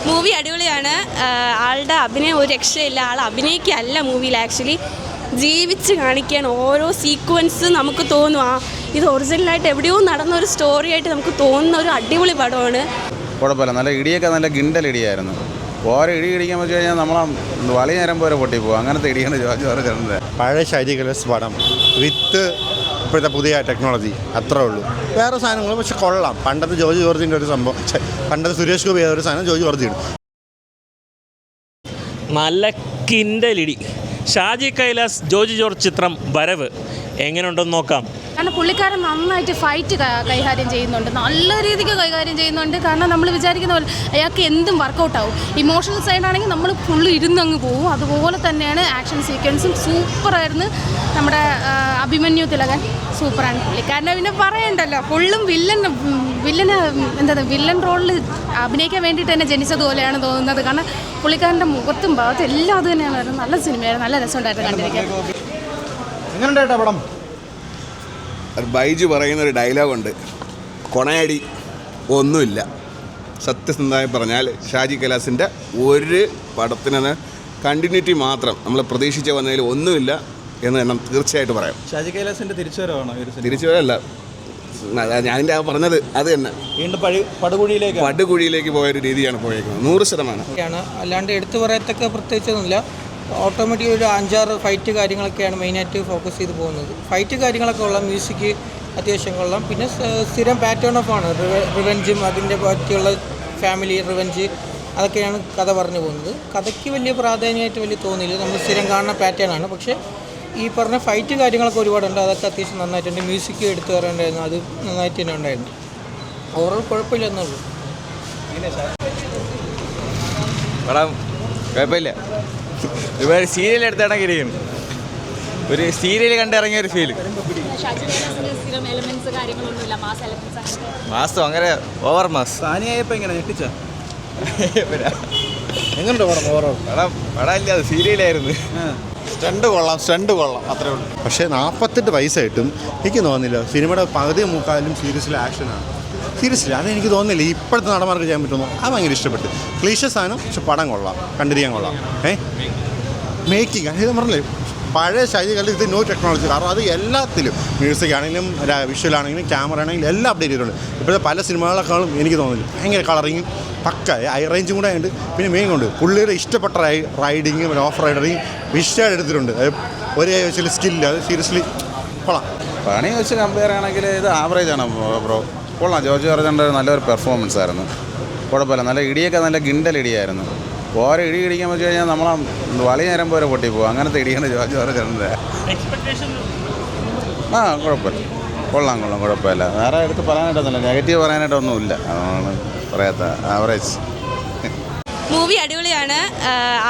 Movie അടിപൊളിയാണ്. ആളുടെ അഭിനയം ഒരു രക്ഷയില്ല. ആൾ അഭിനയിക്കല്ല മൂവിയിൽ, ആക്ച്വലി ജീവിച്ച് കാണിക്കാൻ ഓരോ സീക്വൻസ് നമുക്ക് തോന്നും ഇത് ഒറിജിനലായിട്ട് എവിടെയോ നടന്ന ഒരു സ്റ്റോറി ആയിട്ട് നമുക്ക് തോന്നുന്ന ഒരു അടിപൊളി പടമാണ്. കുഴപ്പമില്ല, നല്ല ഇടിയൊക്കെ നല്ല ഗിണ്ടൽ ഇടിയായിരുന്നു. ഓരോ ഇടി ഇടിക്കാൻ വെച്ച് കഴിഞ്ഞാൽ നമ്മളെ വളി നേരം പോലെ പൊട്ടിപ്പോകും. അങ്ങനത്തെ ഇടിയാണ് ജോർജ് ചേട്ടൻ്റെ. പഴയ ശൈലി കലേഴ്സ് പടം വിത്ത് ഇപ്പോഴത്തെ പുതിയ ടെക്നോളജി, അത്രേ ഉള്ളൂ. വേറെ സാധനങ്ങൾ പക്ഷെ കൊള്ളാം. പണ്ടത്തെ ജോർജിൻ്റെ ഒരു സംഭവം, പണ്ടത്തെ സുരേഷ് ഗോപി ഒരു സാധനം ജോർജ് ഇടും. നല്ല കിണ്ടലിടി. ഷാജി കൈലാസ് ജോർജ് ചിത്രം വരവ് എങ്ങനെയുണ്ടെന്ന് നോക്കാം. കാരണം പുള്ളിക്കാരൻ നന്നായിട്ട് ഫൈറ്റ് കൈകാര്യം ചെയ്യുന്നുണ്ട്, നല്ല രീതിക്ക് കൈകാര്യം ചെയ്യുന്നുണ്ട്. കാരണം നമ്മൾ വിചാരിക്കുന്ന പോലെ അയാൾക്ക് എന്തും വർക്കൗട്ട് ആവും. ഇമോഷണൽ സൈഡാണെങ്കിൽ നമ്മൾ ഫുള്ള് ഇരുന്നങ്ങ് പോകും. അതുപോലെ തന്നെയാണ് ആക്ഷൻ സീക്വൻസും സൂപ്പറായിരുന്നു. നമ്മുടെ അഭിമന്യു തിലകൻ സൂപ്പറാണ്. പുള്ളിക്കാരനെ പിന്നെ പറയണ്ടല്ലോ, ഫുള്ളും വില്ലൻ റോളിൽ അഭിനയിക്കാൻ വേണ്ടിയിട്ട് തന്നെ ജനിച്ചതുപോലെയാണ് തോന്നുന്നത്. കാരണം പുള്ളിക്കാരൻ്റെ മുഖത്തും ഭാഗത്തും എല്ലാം അത് തന്നെയാണ്. നല്ല സിനിമയായിരുന്നു, നല്ല രസമുണ്ടായിരുന്നു കണ്ടിരിക്കാൻ. എങ്ങനെയുണ്ടായിട്ടാ പടം? ബൈജു പറയുന്നൊരു ഡയലോഗുണ്ട്, കൊണയടി ഒന്നുമില്ല. സത്യസന്ധമായി പറഞ്ഞാൽ ഷാജി കൈലാസിൻ്റെ ഒരു പടത്തിന് കണ്ടിന്യൂറ്റി മാത്രം നമ്മൾ പ്രതീക്ഷിച്ച വന്നതിൽ ഒന്നുമില്ല എന്ന് തന്നെ തീർച്ചയായിട്ടും പറയാം. ഷാജി കൈലാസിൻ്റെ തിരിച്ചുവരവാണോ? തിരിച്ചുവരല്ല, ഞാനിൻ്റെ പറഞ്ഞത് അത് തന്നെ. വീണ്ടും പടുകുഴിയിലേക്ക് പോയൊരു രീതിയാണ് പോയേക്കുന്നത്, 100%. അല്ലാണ്ട് എടുത്തു പറയത്തക്ക പ്രത്യേകിച്ചൊന്നുമില്ല. ഓട്ടോമാറ്റിക് ഒരു 5-6 ഫൈറ്റ് കാര്യങ്ങളൊക്കെയാണ് മെയിനായിട്ട് ഫോക്കസ് ചെയ്ത് പോകുന്നത്. ഫൈറ്റ് കാര്യങ്ങളൊക്കെ കൊള്ളാം, മ്യൂസിക് അത്യാവശ്യം കൊള്ളാം. പിന്നെ സ്ഥിരം പാറ്റേൺ ഓഫ് ആണ്, റിവെഞ്ചും അതിൻ്റെ പറ്റിയുള്ള ഫാമിലി റിവെഞ്ച്, അതൊക്കെയാണ് കഥ പറഞ്ഞു പോകുന്നത്. കഥയ്ക്ക് വലിയ പ്രാധാന്യമായിട്ട് വലിയ തോന്നിയില്ല, നമ്മൾ സ്ഥിരം കാണുന്ന പാറ്റേൺ ആണ്. പക്ഷേ ഈ പറഞ്ഞ ഫൈറ്റ് കാര്യങ്ങളൊക്കെ ഒരുപാടുണ്ട്, അതൊക്കെ അത്യാവശ്യം നന്നായിട്ടുണ്ട്. മ്യൂസിക് എടുത്തു പറയേണ്ടായിരുന്നു, അത് നന്നായിട്ട് തന്നെ ഉണ്ടായിരുന്നു. ഓവറോൾ കുഴപ്പമില്ല എന്നുള്ളൂ. കുഴപ്പമില്ല, ഒരുപാട് സീരിയൽ എടുത്തിടങ്ങിയിരിക്കുന്നു. ഒരു സീരിയൽ കണ്ടിറങ്ങിയ ഒരു ഫീല്. മാസം അങ്ങനെ ഓവർ മാസ്. സാനിയായപ്പോൾ എങ്ങനെ ഞെട്ടിച്ച? എങ്ങനെയുണ്ട് പടം? ഓവറോൾ പടം ഇല്ല, അത് സീരിയലായിരുന്നു. സ്റ്റണ്ട് കൊള്ളാം, അത്രേ ഉള്ളൂ. പക്ഷേ 48 വയസ്സായിട്ടും എനിക്ക് തോന്നുന്നില്ല സിനിമയുടെ പകുതി മുക്കാലും സീരിയസിൽ ആക്ഷനാണ്. സീരിയസ്ലി അതെനിക്ക് തോന്നുന്നില്ല ഇപ്പോഴത്തെ നടന്മാർക്ക് ചെയ്യാൻ പറ്റുമോ. അത് ഭയങ്കര ഇഷ്ടപ്പെട്ടു. ക്ലീഷ സാധനം, പക്ഷെ പടം കൊള്ളാം, കണ്ടിരിക്കാൻ കൊള്ളാം. മേക്കിംഗ് അത് പറഞ്ഞില്ലേ, പഴയ ശൈലികളിൽ ഇത് നോ ടെക്നോളജി. കാരണം അത് എല്ലാത്തിലും മ്യൂസിക് ആണെങ്കിലും വിഷ്വൽ ആണെങ്കിലും ക്യാമറ ആണെങ്കിലും എല്ലാം അപ്ഡേറ്റ് ചെയ്തിട്ടുണ്ട്. ഇപ്പോഴത്തെ പല സിനിമകളെക്കാളും എനിക്ക് തോന്നുന്നില്ല ഭയങ്കര കളറിങ്ങും പക്ക ഐ റേഞ്ചും കൂടെ ഉണ്ട്. പിന്നെ മെയിൻ കൊണ്ട് പുള്ളിയുടെ ഇഷ്ടപ്പെട്ട റൈഡിങ്ങും ഓഫ് റൈഡറിങ് വിഷ്വൽ എടുത്തിട്ടുണ്ട്. ഒരേ വെച്ചാൽ സ്കില്ല്, അത് സീരിയസ്ലി കൊള്ളാം. പണി വെച്ച് കമ്പയർ ആണെങ്കിൽ ഇത് ആവറേജാണ് ബ്രോ. കൊള്ളാം, ജോർജ് ചേട്ടൻ്റെ നല്ലൊരു പെർഫോമൻസ് ആയിരുന്നു. കുഴപ്പമില്ല, നല്ല ഇടിയൊക്കെ നല്ല ഗിണ്ടൽ ഇടിയായിരുന്നു. ഓരോ ഇടി ഇടിക്കാൻ വെച്ച് കഴിഞ്ഞാൽ നമ്മളെ വളി നേരം പോലെ പൊട്ടിപ്പോകും. അങ്ങനത്തെ ഇടിയാണ് ജോർജ് ചേട്ടൻ്റെ. കൊള്ളാം, കുഴപ്പമില്ല. വേറെ എടുത്ത് പറയാനായിട്ടൊന്നുമില്ല, നെഗറ്റീവ് പറയാനായിട്ടൊന്നുമില്ല, അതാണ് പറയാത്ത. ആവറേജ്. മൂവി അടിപൊളിയാണ്.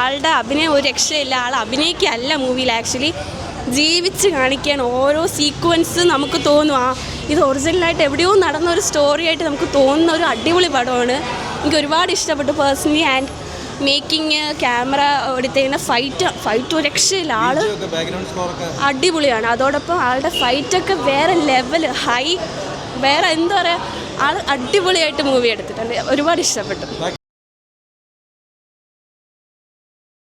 ആളുടെ അഭിനയം ഒരു രക്ഷയില്ല. ആൾ അഭിനയിക്കല്ല മൂവിയിൽ, ആക്ച്വലി ജീവിച്ച് കാണിക്കാൻ ഓരോ സീക്വൻസ് നമുക്ക് തോന്നും ഇത് ഒറിജിനലായിട്ട് എവിടെയോ നടന്ന ഒരു സ്റ്റോറി ആയിട്ട് നമുക്ക് തോന്നുന്ന ഒരു അടിപൊളി പടമാണ്. എനിക്ക് ഒരുപാട് ഇഷ്ടപ്പെട്ടു പേഴ്സണലി. ആൻഡ് മേക്കിങ്, ക്യാമറ എടുത്തതിന് ഫൈറ്റ് ഒരു രക്ഷയില്ല. ആള് അടിപൊളിയാണ്. അതോടൊപ്പം ആളുടെ ഫൈറ്റൊക്കെ വേറെ ലെവൽ, ഹൈ, വേറെ എന്താ പറയുക, ആൾ അടിപൊളിയായിട്ട് മൂവി എടുത്തിട്ടുണ്ട്. ഒരുപാട് ഇഷ്ടപ്പെട്ടു.